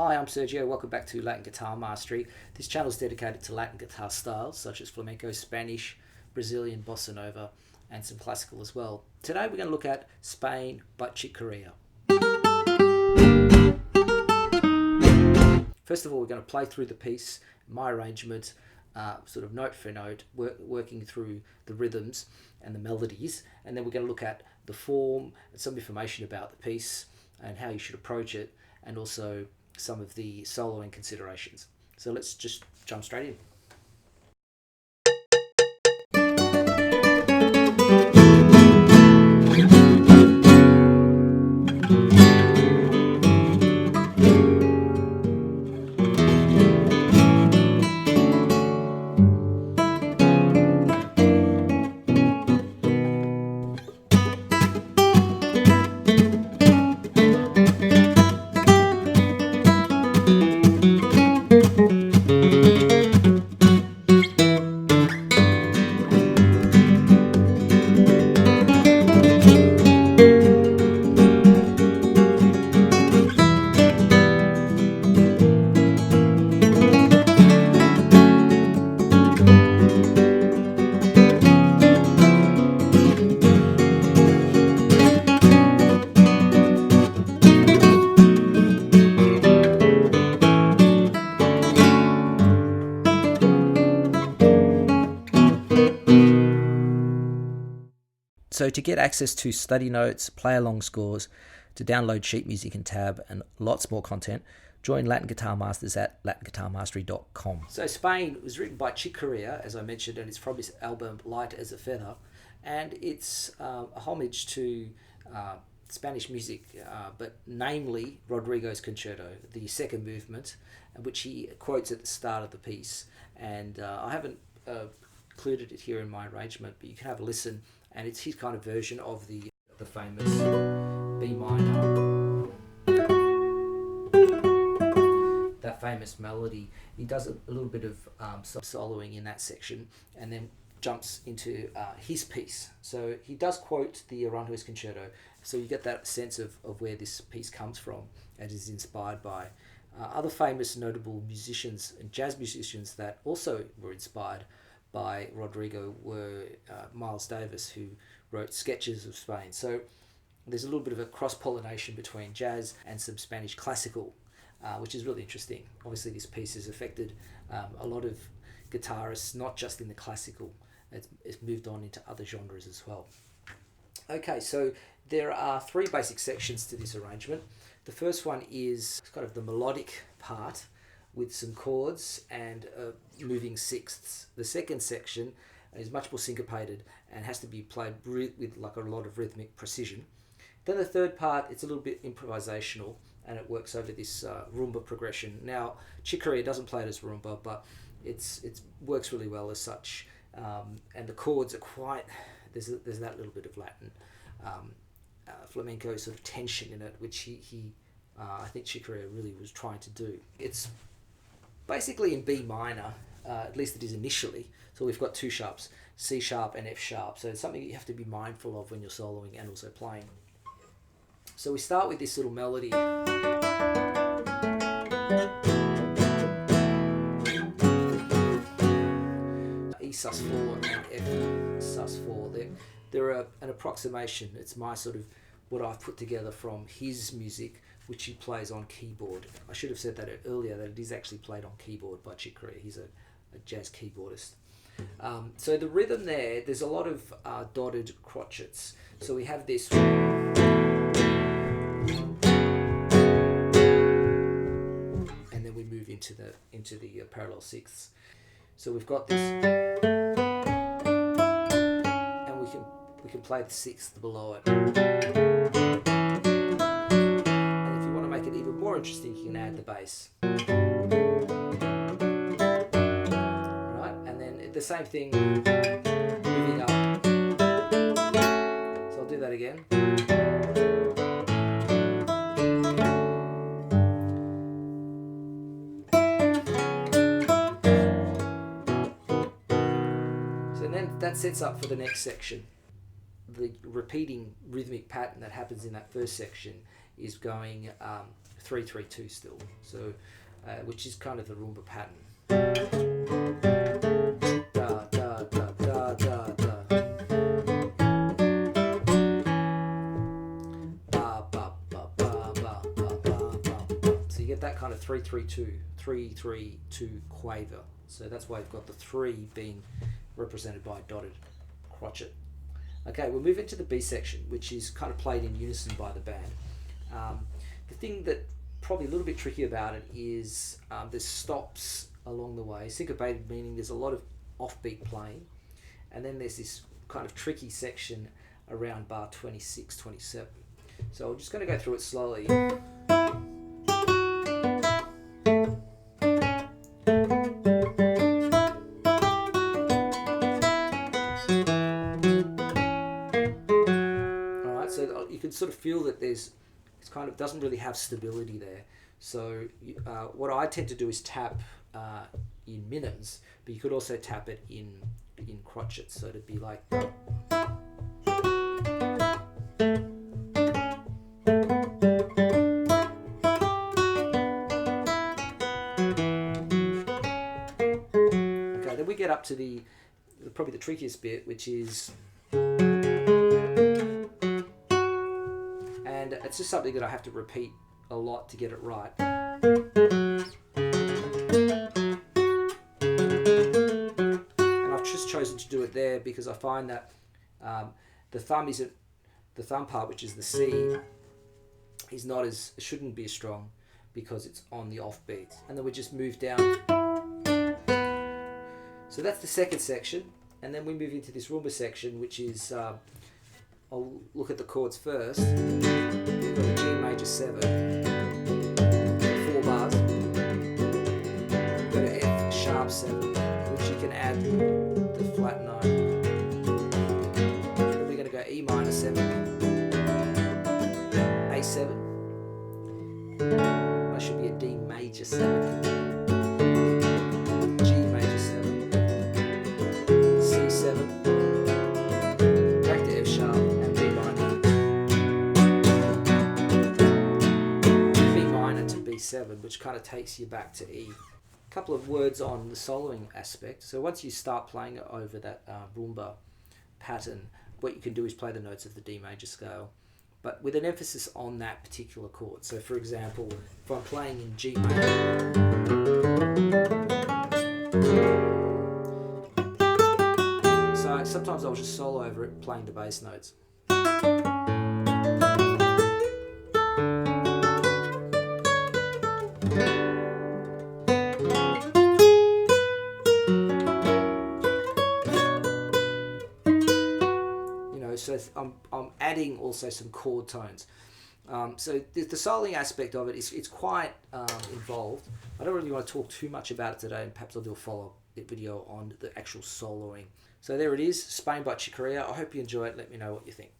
Hi, I'm Sergio. Welcome back to Latin Guitar Mastery. This channel is dedicated to Latin guitar styles such as flamenco, Spanish, Brazilian, Bossa Nova, and some classical as well. Today we're going to look at Spain by Chick Corea. First of all, we're going to play through the piece, my arrangement, sort of note for note, working through the rhythms and the melodies, and then we're going to look at the form and some information about the piece and how you should approach it, and also some of the soloing considerations. So let's just jump straight in. So to get access to study notes, play along scores, to download sheet music and tab, and lots more content, join Latin Guitar Masters at latinguitarmastery.com. So Spain was written by Chick Corea, as I mentioned, and it's from his album Light as a Feather, and it's a homage to Spanish music, but namely Rodrigo's Concerto, the second movement, which he quotes at the start of the piece. And I haven't included it here in my arrangement, but you can have a listen. And it's his kind of version of the famous B minor, that famous melody. He does a little bit of soloing in that section, and then jumps into his piece. So he does quote the Aranjuez Concerto, so you get that sense of where this piece comes from, and is inspired by other famous notable musicians and jazz musicians that also were inspired by Rodrigo were Miles Davis, who wrote sketches of Spain. So there's a little bit of a cross-pollination between jazz and some Spanish classical, which is really interesting. Obviously this piece has affected a lot of guitarists, not just in the classical. It's moved on into other genres as well. Okay, so there are three basic sections to this arrangement. The first one is kind of the melodic part, with some chords and moving sixths. The second section is much more syncopated and has to be played with like a lot of rhythmic precision. Then the third part, it's a little bit improvisational, and it works over this rumba progression. Now, Chick Corea doesn't play it as rumba, but it works really well as such. And the chords are quite, there's that little bit of Latin flamenco sort of tension in it, which I think Chick Corea really was trying to do. It's basically in B minor, at least it is initially. So we've got two sharps, C sharp and F sharp. So it's something that you have to be mindful of when you're soloing and also playing. So we start with this little melody. E sus4 and F sus4. They're an approximation. It's my sort of what I've put together from his music, which he plays on keyboard. I should have said that earlier, that it is actually played on keyboard by Chick Corea. He's a jazz keyboardist. So the rhythm there's a lot of dotted crotchets. So we have this, and then we move into the parallel sixths. So we've got this, and we can play the sixth below it. Even more interesting, you can add the bass. Right, and then the same thing moving up. So I'll do that again. So then that sets up for the next section. the repeating rhythmic pattern that happens in that first section is going 3-3-2 still, so which is kind of the rumba pattern. Da, da, da, da, da, da. Ba, ba, ba, ba, ba, ba, ba, ba. So you get that kind of 3-3-2, 3-3-2 quaver. So that's why you've got the 3 being represented by a dotted crotchet. Okay, we'll move into the B section, which is kind of played in unison by the band. The thing that probably a little bit tricky about it is there's stops along the way. Syncopated meaning there's a lot of offbeat playing, and then there's this kind of tricky section around bar 26, 27. So I'm just going to go through it slowly. Alright, so you can sort of feel that it's kind of doesn't really have stability there. So what I tend to do is tap in minims, but you could also tap it in crotchets. So it'd be like. Okay, then we get up to probably the trickiest bit, which is. And it's just something that I have to repeat a lot to get it right. And I've just chosen to do it there because I find that the thumb part, which is the C, is not as shouldn't be as strong because it's on the off beat. And then we just move down. So that's the second section, and then we move into this rumba section, which is I'll look at the chords first. We've got a G major 7, 4 bars. We've got an F sharp 7, which you can add the flat 9. Then we're going to go E minor 7, A7. That should be a D major 7, G major 7, C7. Back to F sharp and B minor to B7, which kind of takes you back to E. A couple of words on the soloing aspect. So once you start playing it over that rumba pattern, what you can do is play the notes of the D major scale, but with an emphasis on that particular chord. So for example, if I'm playing in G major, so sometimes I'll just solo over it playing the bass notes. So I'm adding also some chord tones. So the soloing aspect of it it's quite involved. I don't really want to talk too much about it today, and perhaps I'll do a follow-up video on the actual soloing. So there it is, Spain by Chick Corea. I hope you enjoy it. Let me know what you think.